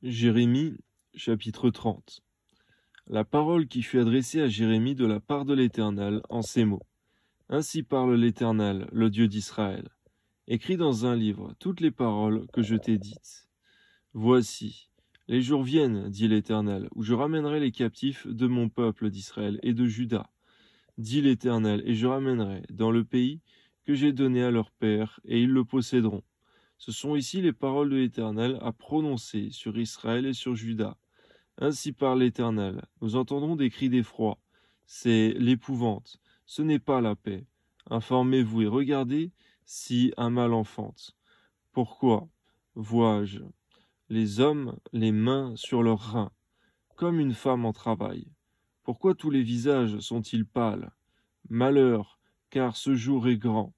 Jérémie, chapitre 30. La parole qui fut adressée à Jérémie de la part de l'Éternel en ces mots. Ainsi parle l'Éternel, le Dieu d'Israël. Écris dans un livre toutes les paroles que je t'ai dites. Voici, les jours viennent, dit l'Éternel, où je ramènerai les captifs de mon peuple d'Israël et de Juda, dit l'Éternel, et je ramènerai dans le pays que j'ai donné à leurs pères, et ils le posséderont. Ce sont ici les paroles de l'Éternel à prononcer sur Israël et sur Juda. Ainsi parle l'Éternel, nous entendrons des cris d'effroi. C'est l'épouvante, ce n'est pas la paix. Informez-vous et regardez si un mal enfante. Pourquoi vois-je les hommes les mains sur leurs reins, comme une femme en travail? Pourquoi tous les visages sont-ils pâles? Malheur, car ce jour est grand.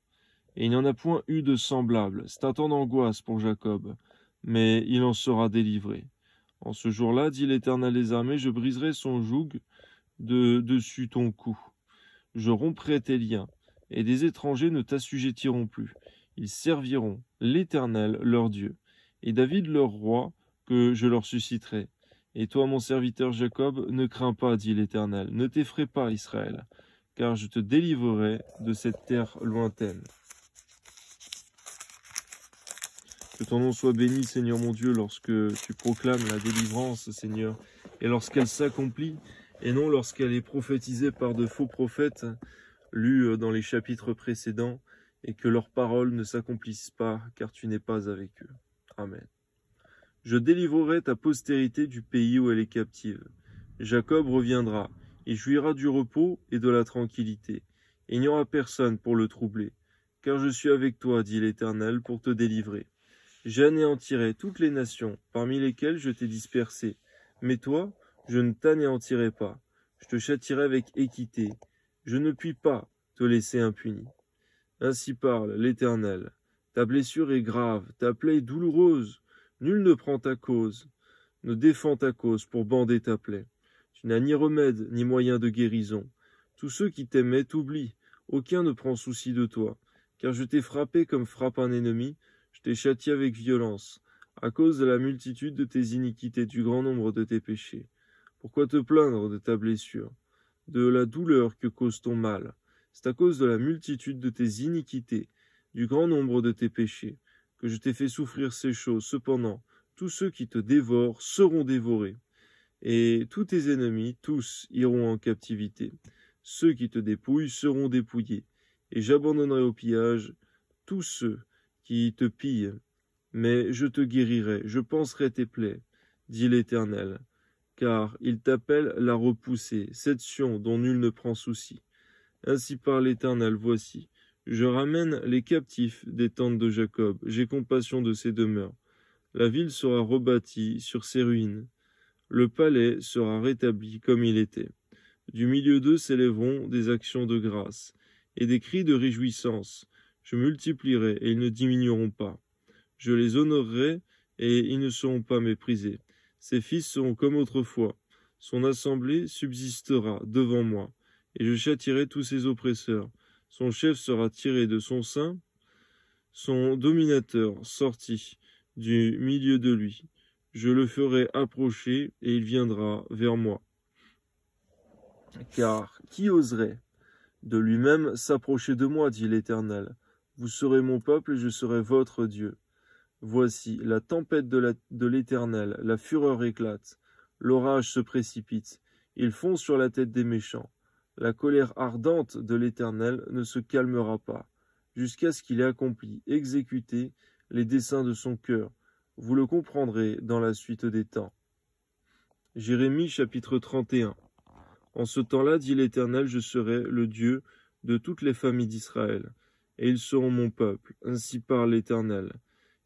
Et il n'y en a point eu de semblable. C'est un temps d'angoisse pour Jacob, mais il en sera délivré. En ce jour-là, dit l'Éternel des armées, je briserai son joug de dessus ton cou. Je romprai tes liens, et des étrangers ne t'assujettiront plus. Ils serviront l'Éternel leur Dieu, et David leur roi, que je leur susciterai. Et toi, mon serviteur Jacob, ne crains pas, dit l'Éternel, ne t'effraie pas, Israël, car je te délivrerai de cette terre lointaine. Que ton nom soit béni, Seigneur mon Dieu, lorsque tu proclames la délivrance, Seigneur, et lorsqu'elle s'accomplit, et non lorsqu'elle est prophétisée par de faux prophètes, lus dans les chapitres précédents, et que leurs paroles ne s'accomplissent pas, car tu n'es pas avec eux. Amen. Je délivrerai ta postérité du pays où elle est captive. Jacob reviendra, il jouira du repos et de la tranquillité, et il n'y aura personne pour le troubler, car je suis avec toi, dit l'Éternel, pour te délivrer. J'anéantirai toutes les nations parmi lesquelles je t'ai dispersé. Mais toi, je ne t'anéantirai pas. Je te châtierai avec équité. Je ne puis pas te laisser impuni. Ainsi parle l'Éternel. Ta blessure est grave, ta plaie est douloureuse. Nul ne prend ta cause, ne défend ta cause pour bander ta plaie. Tu n'as ni remède, ni moyen de guérison. Tous ceux qui t'aimaient t'oublient. Aucun ne prend souci de toi. Car je t'ai frappé comme frappe un ennemi. Je t'ai châtié avec violence, à cause de la multitude de tes iniquités, du grand nombre de tes péchés. Pourquoi te plaindre de ta blessure, de la douleur que cause ton mal? C'est à cause de la multitude de tes iniquités, du grand nombre de tes péchés, que je t'ai fait souffrir ces choses. Cependant, tous ceux qui te dévorent seront dévorés, et tous tes ennemis, tous, iront en captivité. Ceux qui te dépouillent seront dépouillés, et j'abandonnerai au pillage tous ceux qui te pillent, mais je te guérirai, je panserai tes plaies, dit l'Éternel, car il t'appelle la repoussée, cette Sion dont nul ne prend souci. Ainsi parle l'Éternel, voici, je ramène les captifs des tentes de Jacob, j'ai compassion de ses demeures. La ville sera rebâtie sur ses ruines, le palais sera rétabli comme il était. Du milieu d'eux s'élèveront des actions de grâce et des cris de réjouissance. Je multiplierai et ils ne diminueront pas. Je les honorerai et ils ne seront pas méprisés. Ses fils seront comme autrefois. Son assemblée subsistera devant moi, et je châtierai tous ses oppresseurs. Son chef sera tiré de son sein, son dominateur sorti du milieu de lui. Je le ferai approcher et il viendra vers moi. Car qui oserait de lui-même s'approcher de moi, dit l'Éternel. Vous serez mon peuple et je serai votre Dieu. Voici, la tempête de l'Éternel, la fureur éclate, l'orage se précipite, il fond sur la tête des méchants. La colère ardente de l'Éternel ne se calmera pas, jusqu'à ce qu'il ait accompli, exécuté les desseins de son cœur. Vous le comprendrez dans la suite des temps. Jérémie chapitre 31. En ce temps-là, dit l'Éternel, je serai le Dieu de toutes les familles d'Israël, et ils seront mon peuple. Ainsi parle l'Éternel.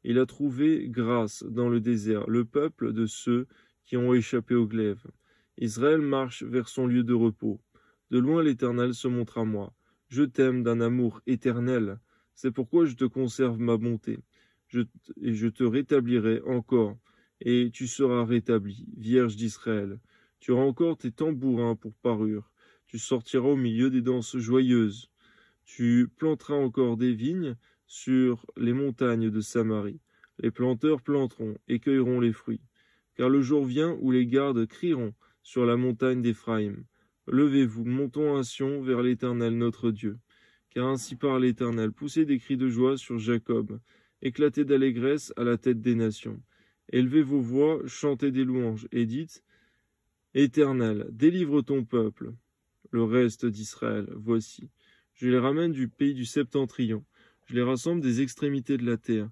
Il a trouvé grâce dans le désert, le peuple de ceux qui ont échappé au glaive. Israël marche vers son lieu de repos. De loin l'Éternel se montre à moi. Je t'aime d'un amour éternel. C'est pourquoi je te conserve ma bonté. Et je te rétablirai encore, et tu seras rétabli, Vierge d'Israël. Tu auras encore tes tambourins pour parure. Tu sortiras au milieu des danses joyeuses. Tu planteras encore des vignes sur les montagnes de Samarie. Les planteurs planteront et cueilleront les fruits. car le jour vient où les gardes crieront sur la montagne d'Éphraïm. Levez-vous, montons à Sion vers l'Éternel notre Dieu. Car ainsi parle l'Éternel, poussez des cris de joie sur Jacob, éclatez d'allégresse à la tête des nations. Élevez vos voix, chantez des louanges, et dites, Éternel, délivre ton peuple. Le reste d'Israël, voici. Je les ramène du pays du septentrion. Je les rassemble des extrémités de la terre.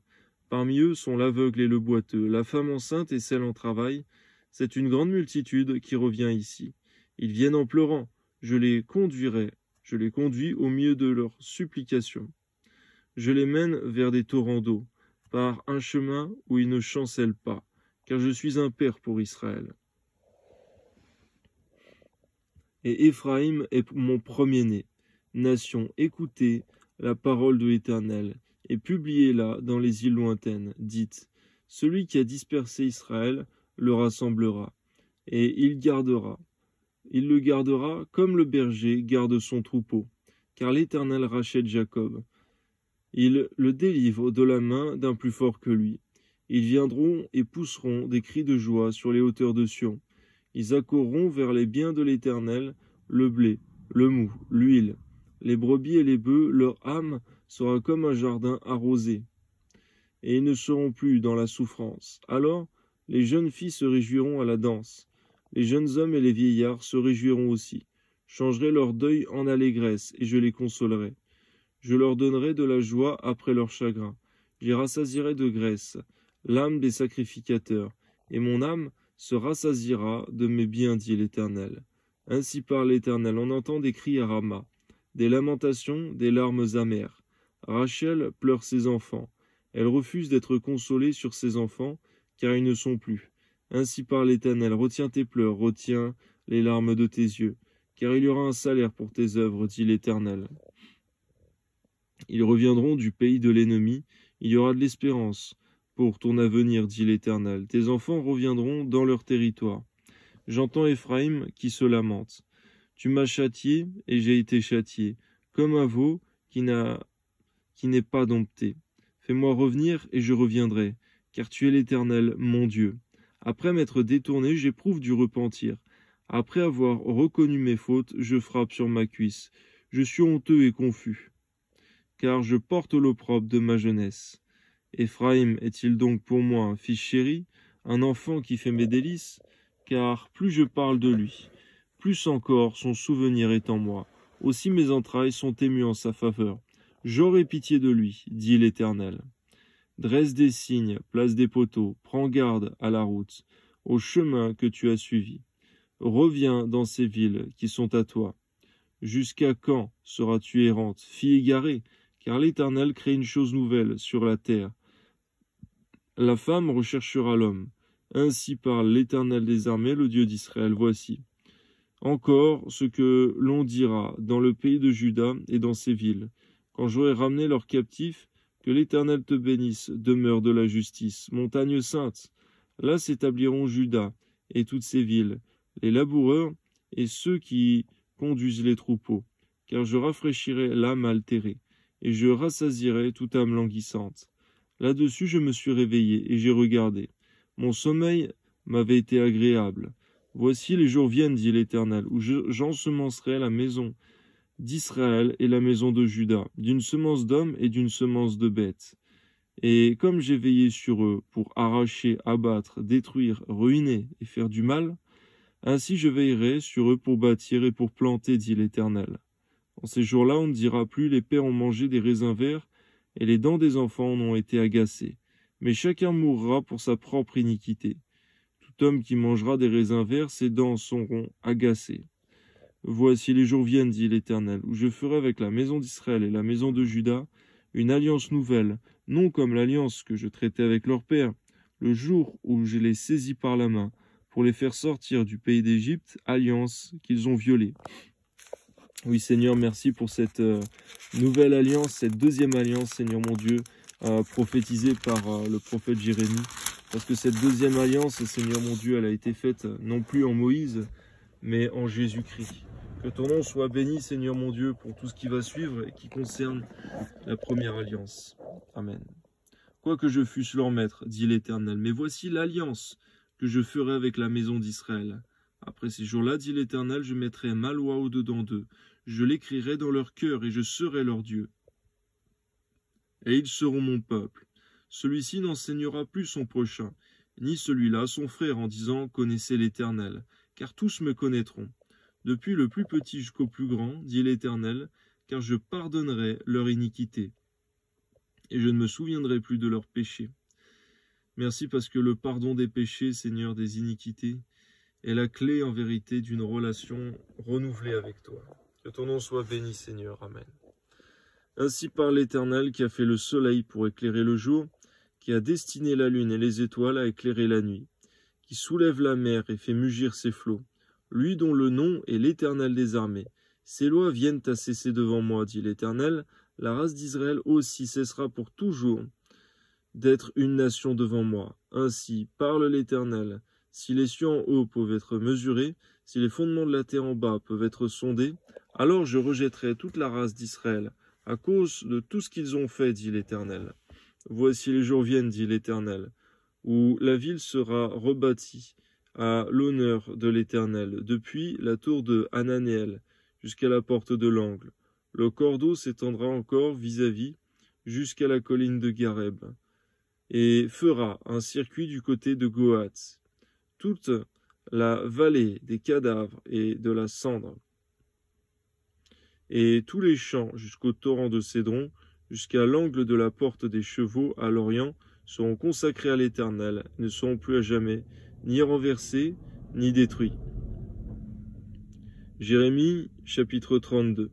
Parmi eux sont l'aveugle et le boiteux, la femme enceinte et celle en travail. C'est une grande multitude qui revient ici. Ils viennent en pleurant. Je les conduis au milieu de leurs supplications. Je les mène vers des torrents d'eau, par un chemin où ils ne chancellent pas, car je suis un père pour Israël. Et Éphraïm est mon premier-né. Nation, écoutez la parole de l'Éternel, et publiez-la dans les îles lointaines. Dites, celui qui a dispersé Israël le rassemblera, et il le gardera comme le berger garde son troupeau, car l'Éternel rachète Jacob. Il le délivre de la main d'un plus fort que lui. Ils viendront et pousseront des cris de joie sur les hauteurs de Sion. Ils accourront vers les biens de l'Éternel, le blé, le mou, l'huile, les brebis et les bœufs, leur âme sera comme un jardin arrosé. Et ils ne seront plus dans la souffrance. Alors, les jeunes filles se réjouiront à la danse. Les jeunes hommes et les vieillards se réjouiront aussi. Je changerai leur deuil en allégresse, et je les consolerai. Je leur donnerai de la joie après leur chagrin. J'y rassasierai de graisse l'âme des sacrificateurs, et mon âme se rassasiera de mes biens, dit l'Éternel. Ainsi parle l'Éternel, on entend des cris à Rama, des lamentations, des larmes amères. Rachel pleure ses enfants. Elle refuse d'être consolée sur ses enfants, car ils ne sont plus. Ainsi parle l'Éternel, retiens tes pleurs, retiens les larmes de tes yeux, car il y aura un salaire pour tes œuvres, dit l'Éternel. Ils reviendront du pays de l'ennemi, il y aura de l'espérance pour ton avenir, dit l'Éternel. Tes enfants reviendront dans leur territoire. J'entends Éphraïm qui se lamente. Tu m'as châtié, et j'ai été châtié, comme un veau qui n'est pas dompté. Fais-moi revenir, et je reviendrai, car tu es l'Éternel, mon Dieu. Après m'être détourné, j'éprouve du repentir. Après avoir reconnu mes fautes, je frappe sur ma cuisse. Je suis honteux et confus, car je porte l'opprobre de ma jeunesse. Éphraïm est-il donc pour moi un fils chéri, un enfant qui fait mes délices? Car plus je parle de lui, plus encore son souvenir est en moi. Aussi mes entrailles sont émues en sa faveur. J'aurai pitié de lui, dit l'Éternel. Dresse des signes, place des poteaux, prends garde à la route, au chemin que tu as suivi. Reviens dans ces villes qui sont à toi. Jusqu'à quand seras-tu errante, fille égarée? Car l'Éternel crée une chose nouvelle sur la terre. La femme recherchera l'homme. Ainsi parle l'Éternel des armées, le Dieu d'Israël. Voici encore ce que l'on dira dans le pays de Juda et dans ses villes, quand j'aurai ramené leurs captifs. Que l'Éternel te bénisse, demeure de la justice, montagne sainte. Là s'établiront Juda et toutes ses villes, les laboureurs et ceux qui conduisent les troupeaux, car je rafraîchirai l'âme altérée, et je rassasierai toute âme languissante. Là-dessus je me suis réveillé, et j'ai regardé. Mon sommeil m'avait été agréable. Voici les jours viennent, dit l'Éternel, où j'ensemencerai la maison d'Israël et la maison de Juda, d'une semence d'hommes et d'une semence de bêtes. Et comme j'ai veillé sur eux pour arracher, abattre, détruire, ruiner et faire du mal, ainsi je veillerai sur eux pour bâtir et pour planter, dit l'Éternel. En ces jours-là, on ne dira plus, les pères ont mangé des raisins verts, et les dents des enfants en ont été agacées. Mais chacun mourra pour sa propre iniquité. Tout homme qui mangera des raisins verts, ses dents seront agacées. Voici les jours viennent, dit l'Éternel, où je ferai avec la maison d'Israël et la maison de Juda une alliance nouvelle, non comme l'alliance que je traitais avec leur père, le jour où je les saisis par la main, pour les faire sortir du pays d'Égypte, alliance qu'ils ont violée. Oui, Seigneur, merci pour cette nouvelle alliance, cette deuxième alliance, Seigneur mon Dieu, prophétisée par le prophète Jérémie, parce que cette deuxième alliance, Seigneur mon Dieu, elle a été faite non plus en Moïse, mais en Jésus-Christ. Que ton nom soit béni, Seigneur mon Dieu, pour tout ce qui va suivre et qui concerne la première alliance. Amen. Quoique je fusse leur maître, dit l'Éternel, mais voici l'alliance que je ferai avec la maison d'Israël. Après ces jours-là, dit l'Éternel, je mettrai ma loi au-dedans d'eux. Je l'écrirai dans leur cœur et je serai leur Dieu. Et ils seront mon peuple. Celui-ci n'enseignera plus son prochain, ni celui-là son frère, en disant « Connaissez l'Éternel », car tous me connaîtront. Depuis le plus petit jusqu'au plus grand, dit l'Éternel, car je pardonnerai leur iniquité, et je ne me souviendrai plus de leurs péchés. Merci parce que le pardon des péchés, Seigneur, des iniquités, est la clé en vérité d'une relation renouvelée avec toi. Que ton nom soit béni, Seigneur. Amen. Ainsi parle l'Éternel qui a fait le soleil pour éclairer le jour, qui a destiné la lune et les étoiles à éclairer la nuit, qui soulève la mer et fait mugir ses flots, lui dont le nom est l'Éternel des armées. Ses lois viennent à cesser devant moi, dit l'Éternel. La race d'Israël aussi cessera pour toujours d'être une nation devant moi. Ainsi parle l'Éternel. Si les cieux en haut peuvent être mesurés, si les fondements de la terre en bas peuvent être sondés, alors je rejetterai toute la race d'Israël, à cause de tout ce qu'ils ont fait, dit l'Éternel. Voici les jours viennent, dit l'Éternel, où la ville sera rebâtie à l'honneur de l'Éternel, depuis la tour de Hananéel jusqu'à la porte de l'angle. Le cordeau s'étendra encore vis-à-vis jusqu'à la colline de Gareb, et fera un circuit du côté de Goat, toute la vallée des cadavres et de la cendre, et tous les champs jusqu'au torrent de Cédron, jusqu'à l'angle de la porte des chevaux à l'orient, seront consacrés à l'Éternel, ne seront plus à jamais, ni renversés, ni détruits. Jérémie, chapitre 32.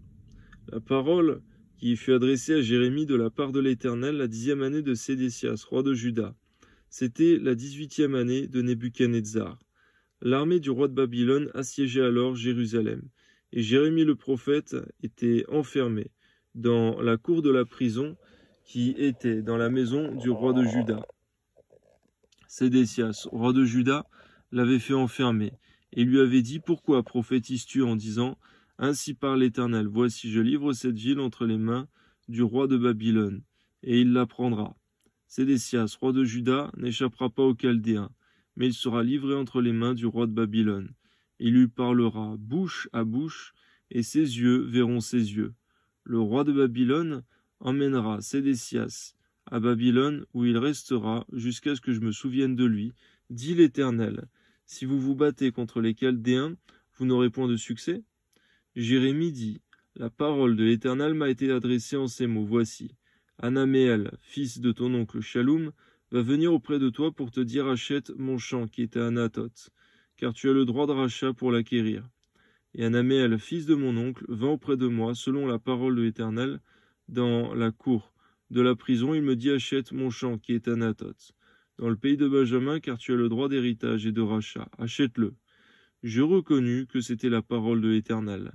La parole qui fut adressée à Jérémie de la part de l'Éternel la 10e année de Sédécias, roi de Juda. C'était la 18e année de Nebuchadnezzar. L'armée du roi de Babylone assiégeait alors Jérusalem, et Jérémie le prophète était enfermé dans la cour de la prison qui était dans la maison du roi de Juda. Sédécias, roi de Juda, l'avait fait enfermer, et lui avait dit « Pourquoi prophétises-tu en disant « Ainsi parle l'Éternel, voici je livre cette ville entre les mains du roi de Babylone, et il la prendra. » Sédécias, roi de Juda, n'échappera pas aux Chaldéens, mais il sera livré entre les mains du roi de Babylone. Il lui parlera bouche à bouche, et ses yeux verront ses yeux. Le roi de Babylone emmènera Sédécias à Babylone, où il restera jusqu'à ce que je me souvienne de lui, dit l'Éternel. Si vous vous battez contre les Chaldéens, vous n'aurez point de succès. Jérémie dit, la parole de l'Éternel m'a été adressée en ces mots. Voici, Anaméel, fils de ton oncle Shaloum, va venir auprès de toi pour te dire achète mon champ qui est à Anathoth, car tu as le droit de rachat pour l'acquérir. Et Anaméel, fils de mon oncle, vint auprès de moi selon la parole de l'Éternel dans la cour de la prison. Il me dit achète mon champ qui est à Anathoth, dans le pays de Benjamin, car tu as le droit d'héritage et de rachat. Achète-le. Je reconnus que c'était la parole de l'Éternel.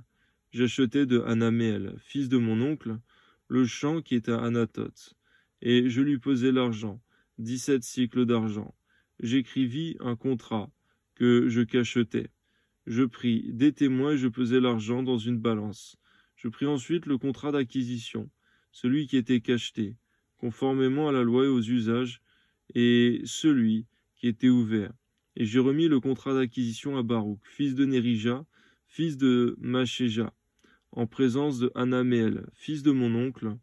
J'achetai de Anaméel, fils de mon oncle, le champ qui est à Anathoth, et je lui pesai l'argent, 17 cycles d'argent. J'écrivis un contrat que je cachetais. Je pris des témoins et je pesai l'argent dans une balance. Je pris ensuite le contrat d'acquisition, celui qui était cacheté, conformément à la loi et aux usages, et celui qui était ouvert. Et j'ai remis le contrat d'acquisition à Baruch, fils de Nérija, fils de Machéja, en présence de Anaméel, fils de mon oncle,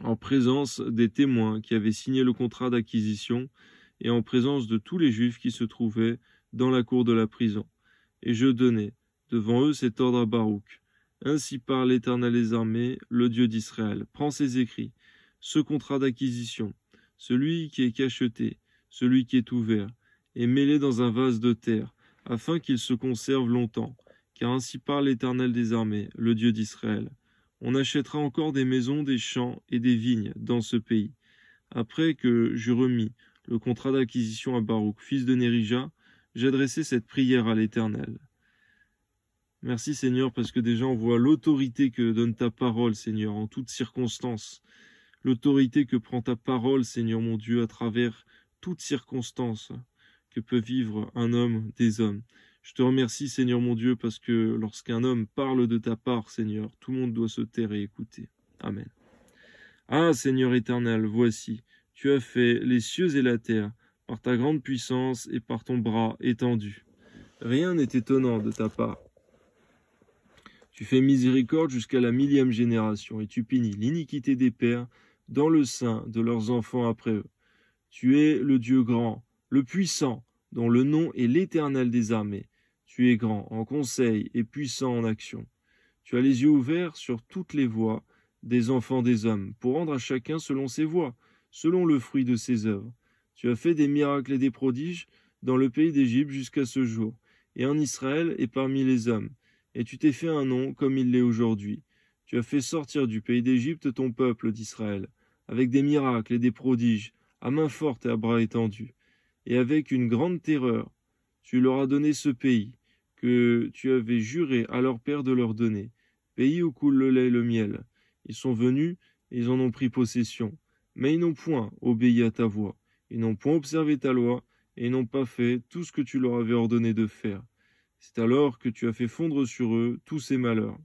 en présence des témoins qui avaient signé le contrat d'acquisition, et en présence de tous les Juifs qui se trouvaient dans la cour de la prison. Et je donnai devant eux cet ordre à Baruch. Ainsi parle l'Éternel des armées, le Dieu d'Israël. Prends ces écrits, ce contrat d'acquisition, celui qui est cacheté, celui qui est ouvert, et mets-les dans un vase de terre, afin qu'il se conserve longtemps. Car ainsi parle l'Éternel des armées, le Dieu d'Israël. On achètera encore des maisons, des champs et des vignes dans ce pays. Après que j'eus remis le contrat d'acquisition à Baruch, fils de Nérija, j'ai adressé cette prière à l'Éternel. Merci Seigneur, parce que déjà on voit l'autorité que donne ta parole, Seigneur, en toutes circonstances. L'autorité que prend ta parole, Seigneur mon Dieu, à travers toutes circonstances que peut vivre un homme, des hommes. Je te remercie, Seigneur mon Dieu, parce que lorsqu'un homme parle de ta part, Seigneur, tout le monde doit se taire et écouter. Amen. Ah, Seigneur éternel, voici, tu as fait les cieux et la terre, par ta grande puissance et par ton bras étendu. Rien n'est étonnant de ta part. Tu fais miséricorde jusqu'à la 1000e génération, et tu punis l'iniquité des pères dans le sein de leurs enfants après eux. Tu es le Dieu grand, le puissant, dont le nom est l'Éternel des armées. Tu es grand en conseil et puissant en action. Tu as les yeux ouverts sur toutes les voies des enfants des hommes, pour rendre à chacun selon ses voies, selon le fruit de ses œuvres. Tu as fait des miracles et des prodiges dans le pays d'Égypte jusqu'à ce jour, et en Israël et parmi les hommes. Et tu t'es fait un nom comme il l'est aujourd'hui. Tu as fait sortir du pays d'Égypte ton peuple d'Israël, avec des miracles et des prodiges, à main forte et à bras étendus. Et avec une grande terreur, tu leur as donné ce pays, que tu avais juré à leur père de leur donner, pays où coule le lait et le miel. Ils sont venus, et ils en ont pris possession. Mais ils n'ont point obéi à ta voix, ils n'ont point observé ta loi, et ils n'ont pas fait tout ce que tu leur avais ordonné de faire. C'est alors que tu as fait fondre sur eux tous ces malheurs.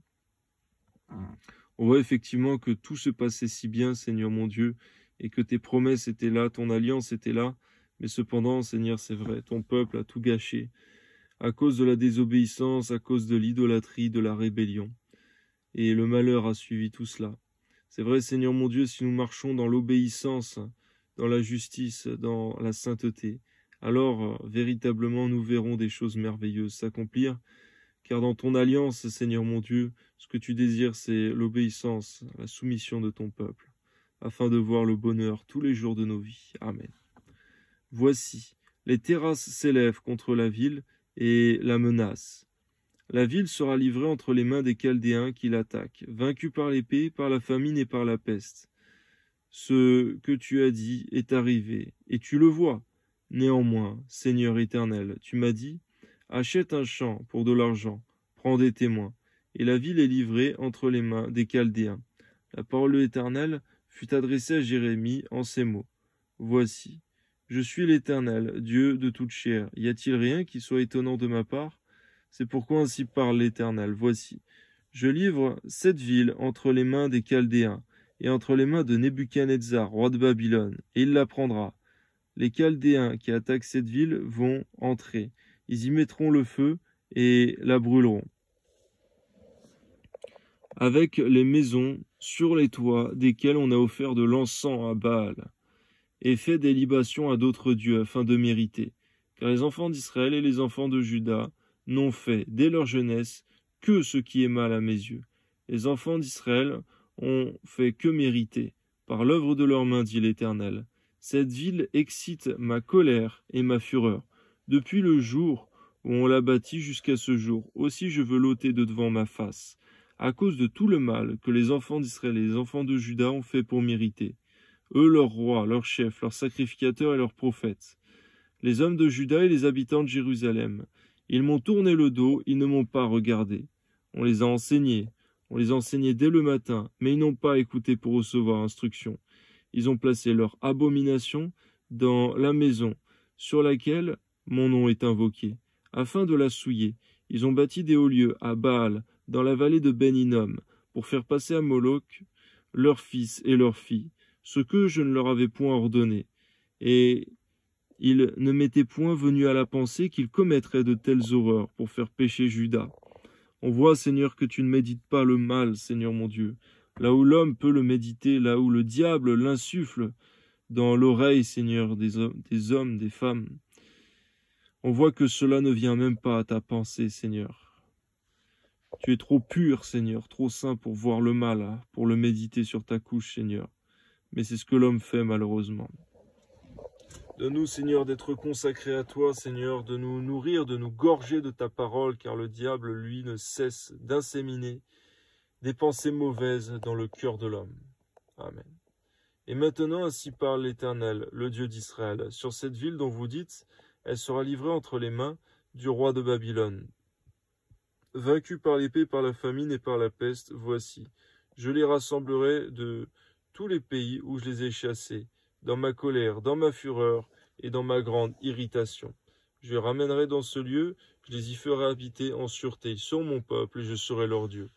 On voit effectivement que tout se passait si bien, Seigneur mon Dieu, et que tes promesses étaient là, ton alliance était là, mais cependant, Seigneur, c'est vrai, ton peuple a tout gâché, à cause de la désobéissance, à cause de l'idolâtrie, de la rébellion. Et le malheur a suivi tout cela. C'est vrai, Seigneur mon Dieu, si nous marchons dans l'obéissance, dans la justice, dans la sainteté, alors véritablement nous verrons des choses merveilleuses s'accomplir, car dans ton alliance, Seigneur mon Dieu, ce que tu désires, c'est l'obéissance, la soumission de ton peuple, afin de voir le bonheur tous les jours de nos vies. Amen. Voici, les terrasses s'élèvent contre la ville et la menacent. La ville sera livrée entre les mains des Chaldéens qui l'attaquent, vaincue par l'épée, par la famine et par la peste. Ce que tu as dit est arrivé, et tu le vois. Néanmoins, Seigneur éternel, tu m'as dit, achète un champ pour de l'argent, prends des témoins, et la ville est livrée entre les mains des Chaldéens. La parole de l'Éternel fut adressée à Jérémie en ces mots. Voici, je suis l'Éternel, Dieu de toute chair. Y a-t-il rien qui soit étonnant de ma part? C'est pourquoi ainsi parle l'Éternel. Voici, je livre cette ville entre les mains des Chaldéens, et entre les mains de Nebuchadnezzar, roi de Babylone, et il la prendra. Les Chaldéens qui attaquent cette ville vont entrer. Ils y mettront le feu et la brûleront. Avec les maisons sur les toits desquelles on a offert de l'encens à Baal, et fait des libations à d'autres dieux afin de mériter. Car les enfants d'Israël et les enfants de Juda n'ont fait, dès leur jeunesse, que ce qui est mal à mes yeux. Les enfants d'Israël ont fait que mériter, par l'œuvre de leurs mains, dit l'Éternel. Cette ville excite ma colère et ma fureur, depuis le jour où on l'a bâtie jusqu'à ce jour. Aussi je veux l'ôter de devant ma face, à cause de tout le mal que les enfants d'Israël et les enfants de Juda ont fait pour mériter. Eux, leurs rois, leurs chefs, leurs sacrificateurs et leurs prophètes. Les hommes de Juda et les habitants de Jérusalem. Ils m'ont tourné le dos, ils ne m'ont pas regardé. On les a enseignés dès le matin, mais ils n'ont pas écouté pour recevoir instruction. Ils ont placé leur abomination dans la maison sur laquelle mon nom est invoqué, afin de la souiller. Ils ont bâti des hauts lieux à Baal, dans la vallée de Ben-Hinnom, pour faire passer à Moloch leurs fils et leurs filles, ce que je ne leur avais point ordonné. Et il ne m'était point venu à la pensée qu'ils commettraient de telles horreurs pour faire pécher Juda. On voit, Seigneur, que tu ne médites pas le mal, Seigneur mon Dieu. Là où l'homme peut le méditer, là où le diable l'insuffle dans l'oreille, Seigneur, des hommes, des femmes. On voit que cela ne vient même pas à ta pensée, Seigneur. Tu es trop pur, Seigneur, trop saint pour voir le mal, pour le méditer sur ta couche, Seigneur. Mais c'est ce que l'homme fait, malheureusement. Donne-nous, Seigneur, d'être consacrés à toi, Seigneur, de nous nourrir, de nous gorger de ta parole, car le diable, lui, ne cesse d'inséminer des pensées mauvaises dans le cœur de l'homme. Amen. Et maintenant, ainsi parle l'Éternel, le Dieu d'Israël, sur cette ville dont vous dites, elle sera livrée entre les mains du roi de Babylone. Vaincus par l'épée, par la famine et par la peste, voici, je les rassemblerai de tous les pays où je les ai chassés, dans ma colère, dans ma fureur et dans ma grande irritation. Je les ramènerai dans ce lieu, je les y ferai habiter en sûreté. Ils sont mon peuple et je serai leur Dieu.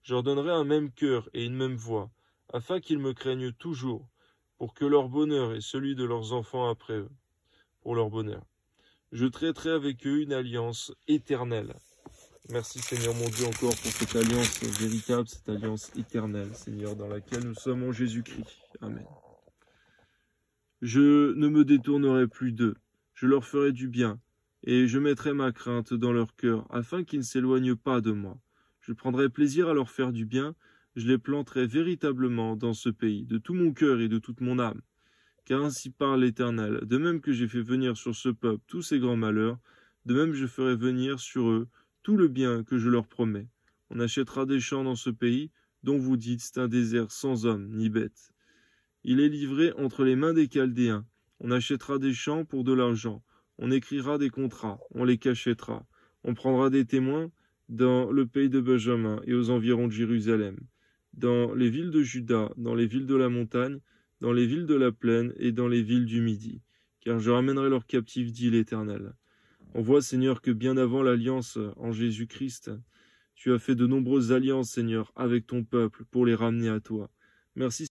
Je leur donnerai un même cœur et une même voix, afin qu'ils me craignent toujours, pour que leur bonheur et celui de leurs enfants après eux. pour leur bonheur. Je traiterai avec eux une alliance éternelle. Merci Seigneur mon Dieu encore pour cette alliance véritable, cette alliance éternelle, Seigneur, dans laquelle nous sommes en Jésus-Christ. Amen. Je ne me détournerai plus d'eux, je leur ferai du bien, et je mettrai ma crainte dans leur cœur, afin qu'ils ne s'éloignent pas de moi. Je prendrai plaisir à leur faire du bien, je les planterai véritablement dans ce pays, de tout mon cœur et de toute mon âme. Car ainsi parle l'Éternel, de même que j'ai fait venir sur ce peuple tous ces grands malheurs, de même je ferai venir sur eux tout le bien que je leur promets. On achètera des champs dans ce pays, dont vous dites c'est un désert sans homme ni bête. Il est livré entre les mains des Chaldéens. On achètera des champs pour de l'argent. On écrira des contrats. On les cachètera. On prendra des témoins dans le pays de Benjamin et aux environs de Jérusalem, dans les villes de Juda, dans les villes de la montagne, dans les villes de la plaine et dans les villes du Midi. Car je ramènerai leurs captifs, dit l'Éternel. On voit, Seigneur, que bien avant l'alliance en Jésus-Christ, tu as fait de nombreuses alliances, Seigneur, avec ton peuple pour les ramener à toi. Merci.